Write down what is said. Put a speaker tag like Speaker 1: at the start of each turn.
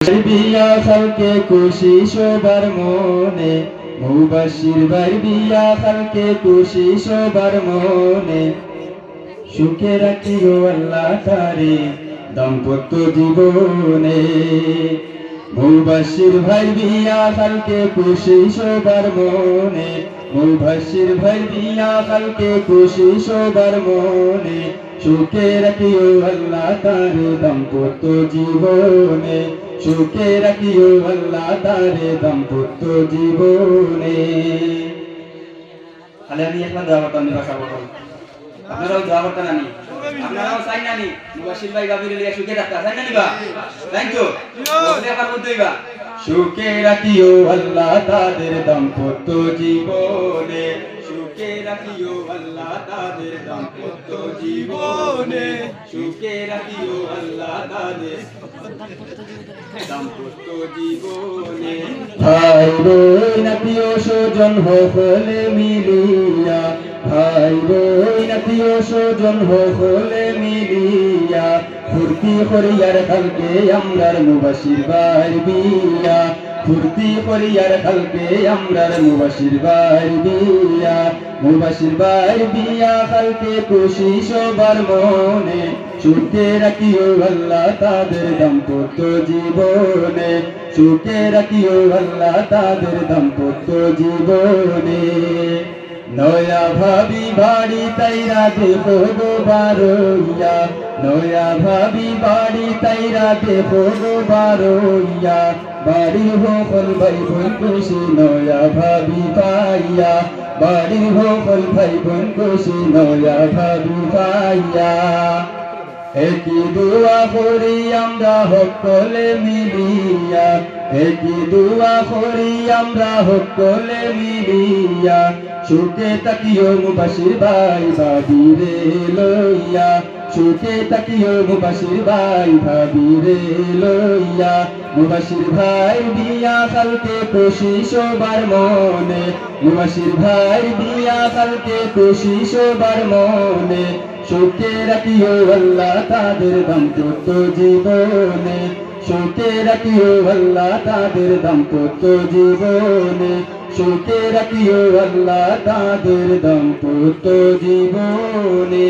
Speaker 1: বিয়া খালকে খুশি সবার মনে, মুবাশির ভাই বিয়া খালকে খুশি সবার মনে। সুখে রাখিও আল্লাহ তারে দাম্পত্য জীবনে। মুবাশির ভাই বিয়া খালকে খুশি সবার মনে, মুবাশির ভাই বিয়া খালকে খুশি সবার মনে। সুখে রাখিও আল্লাহ তারে দাম্পত্য জীবনে, সুখে রাখিও আল্লাহ তারে দাম্পত্য জীবনে। তাহলে আমি এখন দোয়া করতাম ভাষা বলবো, আপনারাও দোয়া করতেন, আমি আপনারাও চাই না নি মুবাশির ভাই বাবির লিয়া সুখে রাখতা চাই না নিবা, তাই তো বলতে আবার বলতেইবা। সুখে রাখিও আল্লাহ তাদের দাম্পত্য জীবনে, সুখে রাখিও আল্লাহ তাদের দাম্পত্য জীবনে, সুখে রাখিও আল্লাহ তাদের দাম্পত্য জীবনে। ভাই বোন আত্মীয় স্বজন হলে মিলিয়া, ভাই বোন আত্মীয় স্বজন হলে মিলিয়া। ফুর্তি করিয়ার কালকে আমরার মুবাশির ভাই বিয়া, ফুর্তি করিয়ার কালকে আমরার মুবাশির ভাই বিয়া। মুবাশির ভাই বিয়া কালকে খুশি সবার মনে, সুখে রাখিও আল্লাহ তাদের দাম্পত্য জীবনে, সুখে রাখিও আল্লাহ তাদের দাম্পত্য জীবনে। নয়া ভাবি বাড়ি তাইরা দেখো গো বারইয়া, নয়া ভাবি বাড়ি তাইরা দেখো গো বারইয়া। বাড়ির সকল ভাই বোন খুশি নয়া ভাবি পাইয়া, বাড়ির সকল ভাই বোন খুশি নয়া ভাবি পাইয়া। একই দোয়া করি আমরা সকলে মিলিয়া, একই দোয়া করি আমরা সকলে মিলিয়া। সুখে তাকিও মুবাশির ভাই ভাবিরে লইয়া, সুখে তাকিও মুবাশির ভাই ভাবিরে লইয়া। মুবাশির ভাই বিয়া কালকে খুশি সবার মনে, মুবাশির ভাই বিয়া কালকে খুশি সবার মনে। সুখে রাখিও আল্লাহ তাদের দাম্পত্য জীবনে, সুখে রাখিও আল্লাহ তাদের দাম্পত্য জীবনে, সুখে রাখিও আল্লাহ তাদের দাম্পত্য জীবনে।